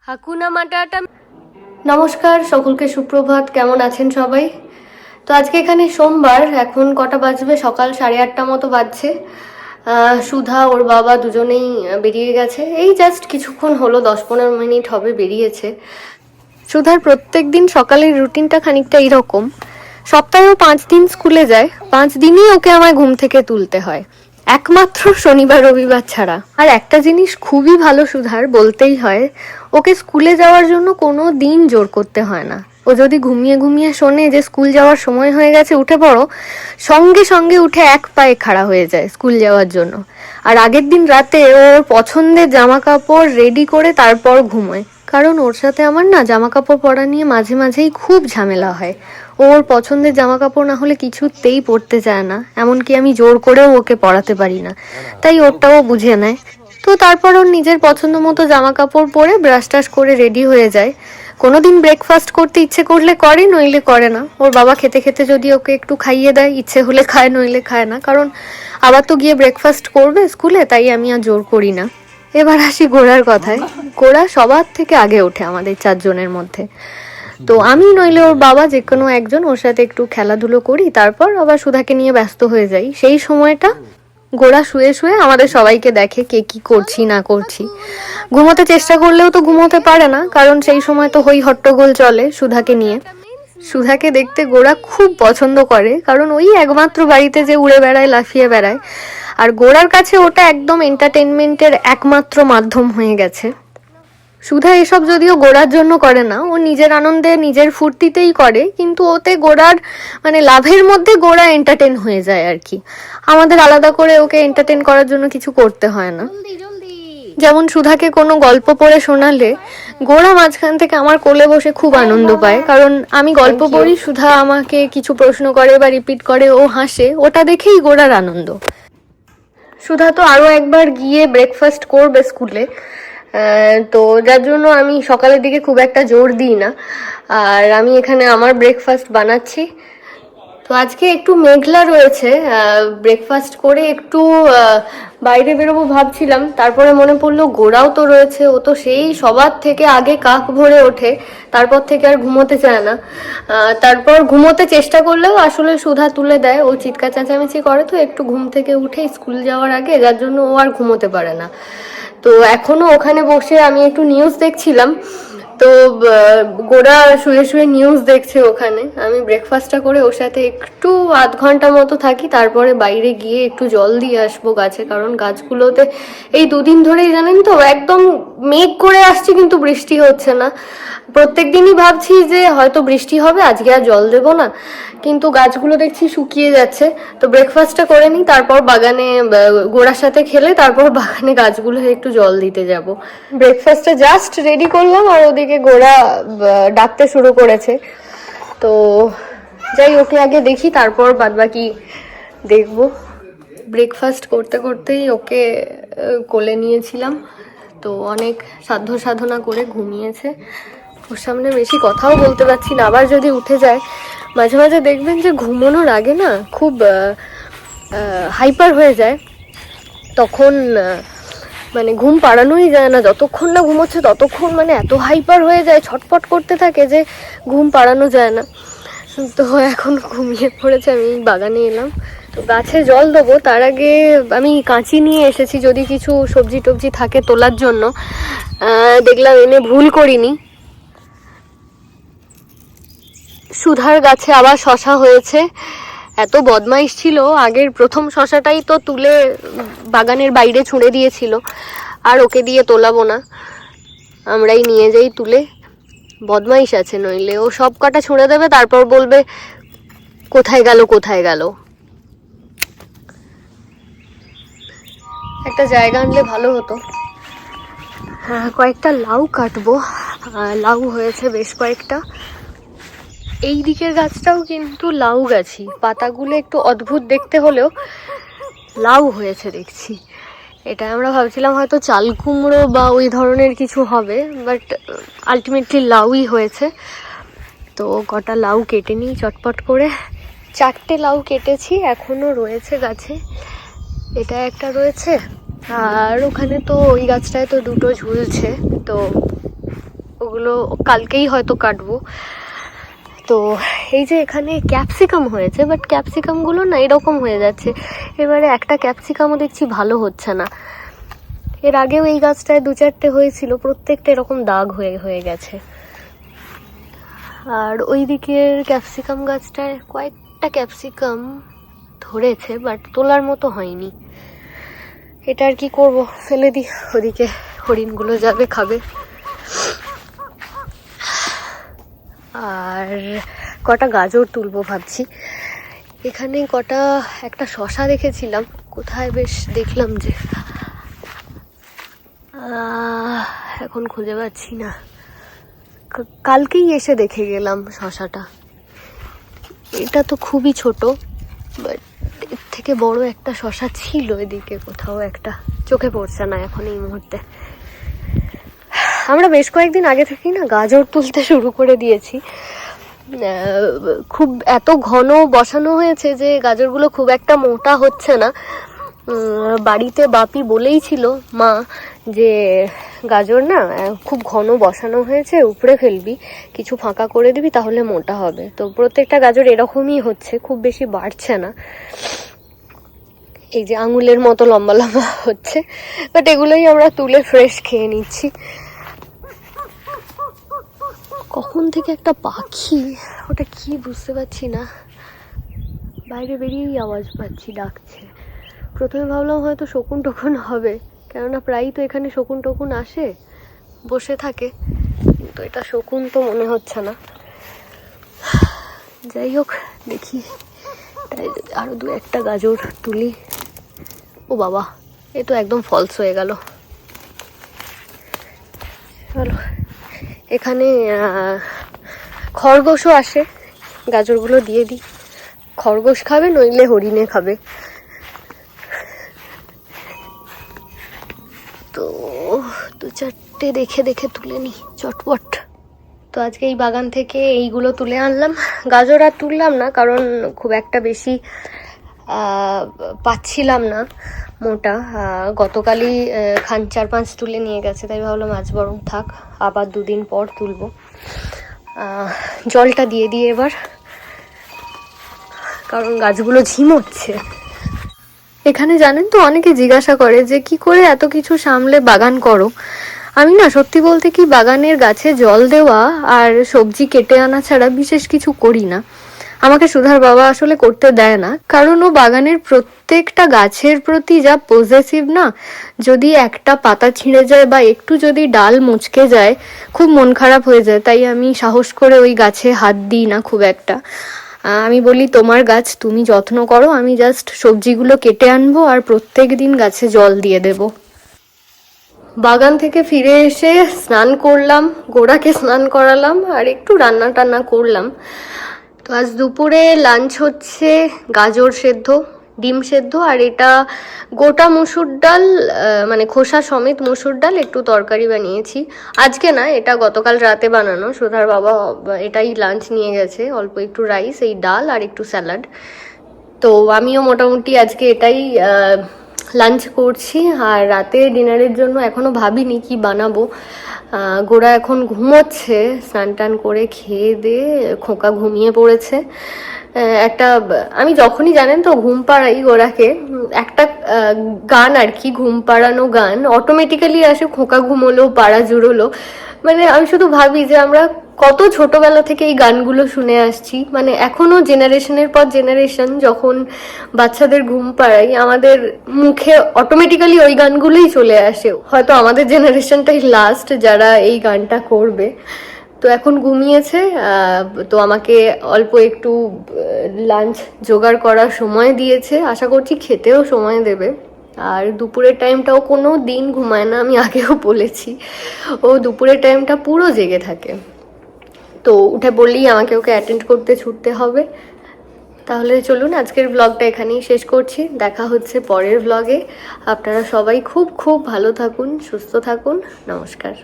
হাকুনা মাটাটা। নমস্কার সকলকে, সুপ্রভাত। কেমন আছেন সবাই? তো আজকে এখানে সোমবার, এখন কটা বাজবে, সকাল 8:30 মতো বাজছে। সুধা ওর বাবা দুজনেই বেরিয়ে গেছে, এই জাস্ট কিছুক্ষণ হলো, 10-15 মিনিট হবে বেরিয়েছে। সুধার প্রত্যেক দিন সকালের রুটিনটা খানিকটা এইরকম। সপ্তাহেও 5 দিন স্কুলে যায়, 5 দিনই ওকে আমায় ঘুম থেকে তুলতে হয়, একমাত্র শনিবার রবিবার ছাড়া। আর একটা জিনিস খুবই ভালো সুধার, বলতেই হয়, ওকে স্কুলে যাওয়ার জন্য কোনো দিন জোর করতে হয় না। ও যদি ঘুমিয়ে ঘুমিয়ে শোনে যে স্কুল যাওয়ার সময় হয়ে গেছে, উঠে পড়ো, সঙ্গে সঙ্গে উঠে এক পায়ে খাড়া হয়ে যায় স্কুল যাওয়ার জন্য। আর আগের দিন রাতে ওর পছন্দের জামা কাপড় রেডি করে তারপর ঘুমোয়, কারণ ওর সাথে আমার না জামা কাপড় পরা নিয়ে মাঝে মাঝেই খুব ঝামেলা হয়। ওর পছন্দের জামা কাপড় না হলে কিছুতেই পরতে চায় না, এমনকি আমি জোর করেও ওকে পরাতে পারি না, তাই ওরটাও বুঝে নেয়। তো তারপর ওর নিজের পছন্দ মতো জামা কাপড় পরে ব্রাশ টাশ করে রেডি হয়ে যায়। কোনোদিন ব্রেকফাস্ট করতে ইচ্ছে করলে করে, নইলে করে না। ওর বাবা খেতে খেতে যদি ওকে একটু খাইয়ে দেয়, ইচ্ছে হলে খায়, নইলে খায় না, কারণ আবার তো গিয়ে ব্রেকফাস্ট করবে স্কুলে, তাই আমি আর জোর করি না। এবার আসি গোড়ার কথায়। গোড়া সবার থেকে আগে ওঠে আমাদের 4 জনের মধ্যে। তো আমি নইলে ওর বাবা, যে কোনো একজন, ওর সাথে একটু খেলাধুলো করি, তারপর আবার সুধাকে নিয়ে ব্যস্ত হয়ে যাই। সেই সময়টা গোড়া শুয়ে শুয়ে আমাদের সবাইকে দেখে, কে কি করছি না করছি। ঘুমোতে চেষ্টা করলেও তো ঘুমোতে পারে না, কারণ সেই সময় তো হই হট্টগোল চলে সুধাকে নিয়ে। সুধাকে দেখতে গোড়া খুব পছন্দ করে, কারণ ওই একমাত্র বাড়িতে যে উড়ে বেড়ায়, লাফিয়ে বেড়ায়। আর গোড়ার কাছে ওটা একদম এন্টারটেনমেন্টের একমাত্র মাধ্যম হয়ে গেছে। সুধা এসব যদিও গোড়ার জন্য করে না, ও নিজের আনন্দে নিজের ফুর্তিতেই করে, কিন্তু ওতে গোড়ার মানে লাভের মধ্যে গোড়া এন্টারটেন হয়ে যায় আর কি। আমাদের আলাদা করে ওকে এন্টারটেন করার জন্য কিছু করতে হয় না। যেমন সুধাকে কোনো গল্প পড়ে শোনালে গোড়া মাঝখান থেকে আমার কোলে বসে খুব আনন্দ পায়, কারণ আমি গল্প পড়ি, সুধা আমাকে কিছু প্রশ্ন করে বা রিপিট করে, ও হাসে, ওটা দেখেই গোড়ার আনন্দ। সুধা তো আরো একবার গিয়ে ব্রেকফাস্ট করবে স্কুলে, তো যার জন্য আমি সকালের দিকে খুব একটা জোর দিই না, আর আমি এখানে আমার ব্রেকফাস্ট বানাচ্ছি। তো আজকে একটু মেঘলা রয়েছে, ব্রেকফাস্ট করে একটু বাইরে বেরোবো ভাবছিলাম, তারপরে মনে পড়লো গোড়াও তো রয়েছে, ও তো সেই সবার থেকে আগে কাক ভরে ওঠে, তারপর থেকে আর ঘুমোতে চায় না। তারপর ঘুমোতে চেষ্টা করলেও আসলে সুধা তুলে দেয়, ও চিৎকার চেঁচামেচি করে, তো একটু ঘুম থেকে উঠে স্কুল যাওয়ার আগে, যার জন্য ও আর ঘুমোতে পারে না। তো এখনো ওখানে বসে আমি একটু নিউজ দেখছিলাম, তো গোড়া শুয়ে শুয়ে নিউজ দেখছে ওখানে। আমি ব্রেকফাস্টটা করে ওর সাথে একটু আধ ঘন্টা মতো থাকি, তারপরে বাইরে গিয়ে একটু জল দিয়ে আসবো গাছে, কারণ গাছগুলোতে এই 2 দিন ধরেই জানেন তো একদম মেঘ করে আসছে, কিন্তু বৃষ্টি হচ্ছে না। প্রত্যেক দিনই ভাবছি যে হয়তো বৃষ্টি হবে, আজকে আর জল দেবো না, কিন্তু গাছগুলো দেখছি শুকিয়ে যাচ্ছে। তো ব্রেকফাস্টটা করে নিই, তারপর বাগানে গোড়ার সাথে খেলে তারপর বাগানে গাছগুলো একটু জল দিতে যাব। ব্রেকফাস্টটা জাস্ট রেডি করলাম, আর ওদিকে গোড়া ডাকতে শুরু করেছে। তো যাই, ওকে আগে দেখি, তারপর বাদবাকি দেখবো। ব্রেকফাস্ট করতে করতেই ওকে কোলে নিয়েছিলাম, তো অনেক সাধ্য সাধনা করে ঘুমিয়েছে। ওর সামনে বেশি কথাও বলতে পারছি না, আবার যদি উঠে যায়। মাঝে মাঝে দেখবেন যে ঘুমানোর আগে না খুব হাইপার হয়ে যায়, তখন মানে ঘুম পাড়ানোই যায় না, যতক্ষণ না ঘুমোচ্ছে ততক্ষণ মানে এত হাইপার হয়ে যায়, ছটফট করতে থাকে যে ঘুম পাড়ানো যায় না। তো এখন ঘুমিয়ে পড়েছে, আমি বাগানে এলাম, তো গাছে জল দেবো, তার আগে আমি কাঁচি নিয়ে এসেছি, যদি কিছু সবজি টবজি থাকে তোলার জন্য। দেখলাম এনে ভুল করিনি। সুধার গাছে আবার শশা হয়েছে, এত বদমাইশ ছিল, আগের প্রথম শশাটাই তো তুলে বাগানের বাইরে ছুঁড়ে দিয়েছিল। আর ওকে দিয়ে তোলাবো না, আমরাই নিয়ে যাই তুলে। বদমাইশ আছে, নইলে ও সব কটা ছুঁড়ে দেবে, তারপর বলবে কোথায় গেল কোথায় গেল। একটা জায়গা আনলে ভালো হতো। কয়েকটা লাউ কাটবো, লাউ হয়েছে বেশ কয়েকটা। এই দিকের গাছটাও কিন্তু লাউ গাছই, পাতাগুলো একটু অদ্ভুত দেখতে হলেও লাউ হয়েছে দেখছি। এটা আমরা ভাবছিলাম হয়তো চাল কুমড়ো বা ওই ধরনের কিছু হবে, বাট আলটিমেটলি লাউই হয়েছে। তো কটা লাউ কেটে নিই চটপট করে। 4টে লাউ কেটেছি, এখনো রয়েছে গাছে, এটা একটা রয়েছে, আর ওখানে তো ওই গাছটায় তো 2টো ঝুলছে। তো ওগুলো কালকেই হয়তো কাটবো। তো এই যে এখানে ক্যাপসিকাম হয়েছে, বাট ক্যাপসিকামগুলো না এরকম হয়ে যাচ্ছে। এবারে একটা ক্যাপসিকামও দেখছি ভালো হচ্ছে না। এর আগেও এই গাছটায় 2-4টে হয়েছিল, প্রত্যেকটা এরকম দাগ হয়ে হয়ে গেছে। আর ওই দিকের ক্যাপসিকাম গাছটায় কয়েকটা ক্যাপসিকাম ধরেছে, বাট তোলার মতো হয়নি। এটা আর কি করবো, ফেলে দিই, ওদিকে হরিণগুলো যাবে খাবে। আর কটা গাজর তুলবো ভাবছি। এখানে একটা শশা দেখেছিলাম, কোথায় বেশ দেখলাম যে, এখন খুঁজে পাচ্ছি না। কালকেই এসে দেখে গেলাম শশাটা। এটা তো খুবই ছোট, বাট এর থেকে বড় একটা শশা ছিল এদিকে কোথাও একটা, চোখে পড়ছে না এখন এই মুহূর্তে। আমরা বেশ কয়েকদিন আগে থেকেই না গাজর তুলতে শুরু করে দিয়েছি। খুব এত ঘন বসানো হয়েছে যে গাজরগুলো খুব একটা মোটা হচ্ছে না। বাড়িতে বাপি বলেই ছিল মা যে গাজর না খুব ঘন বসানো হয়েছে, উপড়ে ফেলবি, কিছু ফাঁকা করে দিবি, তাহলে মোটা হবে। তো প্রত্যেকটা গাজর এরকমই হচ্ছে, খুব বেশি বাড়ছে না। এই যে আঙুলের মতো লম্বা লম্বা হচ্ছে, বাট এগুলোই আমরা তুলে ফ্রেশ খেয়ে নিচ্ছি। কখন থেকে একটা পাখি, ওটা কি বুঝতে পারছি না, বাইরে বেরিয়েই আওয়াজ পাচ্ছি, ডাকছে। প্রথমে ভাবলাম হয়তো শকুন টকুন হবে, কেননা প্রায়ই তো এখানে শকুন টকুন আসে, বসে থাকে, কিন্তু এটা শকুন তো মনে হচ্ছে না। যাই হোক, দেখি আরো 2-1টা গাজর তুলি। ও বাবা, এ তো একদম ফলস হয়ে গেল। চলো, এখানে খরগোশও আসে, গাজরগুলো দিয়ে দিই। খরগোশ খাবে, নইলে হরিণে খাবে। তো 2-4টে দেখে দেখে তুলে নি চটপট। তো আজকে এই বাগান থেকে এইগুলো তুলে আনলাম। গাজর আর তুললাম না, কারণ খুব একটা বেশি পাচ্ছিলাম না মোটা। গতকালই 4-5 তুলে নিয়ে গেছে, তাই ভাবলাম আজ বরং থাক, আবার 2 দিন পর তুলবো। জলটা দিয়ে দিয়ে এবার, কারণ গাছগুলো ঝিমোচ্ছে। এখানে জানেন তো, অনেকে জিজ্ঞাসা করে যে কি করে এত কিছু সামলে বাগান করো। আমি না সত্যি বলতে কি, বাগানের গাছে জল দেওয়া আর সবজি কেটে আনা ছাড়া বিশেষ কিছু করি না। আমাকে সুধার বাবা আসলে করতে দেয় না, কারণ ও বাগানের প্রত্যেকটা গাছের প্রতি যা পজেসিভ না, যদি একটা পাতা ছিঁড়ে যায় বা একটু যদি ডাল মুচকে যায়, খুব মন খারাপ হয়ে যায়। তাই আমি সাহস করে ওই গাছে হাত দিই না খুব একটা। আমি বলি তোমার গাছ, তুমি যত্ন করো, আমি জাস্ট সবজিগুলো কেটে আনবো আর প্রত্যেক দিন গাছে জল দিয়ে দেব। বাগান থেকে ফিরে এসে স্নান করলাম, গোড়াকে স্নান করালাম, আর একটু রান্না টান্না করলাম। তো আজ দুপুরে লাঞ্চ হচ্ছে গাজর সেদ্ধ, ডিম সেদ্ধ, আর এটা গোটা মুসুর ডাল, মানে খোসা সমেত মুসুর ডাল, একটু তরকারি বানিয়েছি। আজকে না, এটা গতকাল রাতে বানানো। সুধার বাবা এটাই লাঞ্চ নিয়ে গেছে, অল্প একটু রাইস, এই ডাল আর একটু স্যালাড। তো আমিও মোটামুটি আজকে এটাই লাঞ্চ করছি। আর রাতে ডিনারের জন্য এখনো ভাবিনি কি বানাবো। গোড়া এখন ঘুমোচ্ছে, স্নান টান করে খেয়ে দিয়ে খোকা ঘুমিয়ে পড়েছে। আমি যখনই জানেন তো ঘুম পাড়াই গোড়াকে, একটা গান আর কি, ঘুম পাড়ানো গান অটোমেটিক্যালি আসে, খোকা ঘুমোলো, পাড়া জুড়োলো। মানে আমি শুধু ভাবি যে আমরা কত ছোটবেলা থেকে এই গানগুলো শুনে আসছি। মানে এখনো জেনারেশনের পর জেনারেশন যখন বাচ্চাদের ঘুম পাড়াই, আমাদের মুখে অটোমেটিক্যালি ওই গানগুলোই চলে আসে। হয়তো আমাদের জেনারেশনটাই লাস্ট যারা এই গানটা করবে। তো এখন ঘুমিয়েছে, তো আমাকে অল্প একটু লাঞ্চ জোগাড় করার সময় দিয়েছে, আশা করছি খেতেও সময় দেবে। আর দুপুরের টাইমটাও কোনো দিন ঘুমায় না, আমি আগেও বলেছি, ও দুপুরের টাইমটা পুরো জেগে থাকে। তো উঠে বললেই আমাকে ওকে অ্যাটেন্ড করতে ছুটতে হবে। তাহলে চলুন আজকের ব্লগটা এখানেই শেষ করছি, দেখা হচ্ছে পরের ব্লগে। আপনারা সবাই খুব খুব ভালো থাকুন, সুস্থ থাকুন, নমস্কার।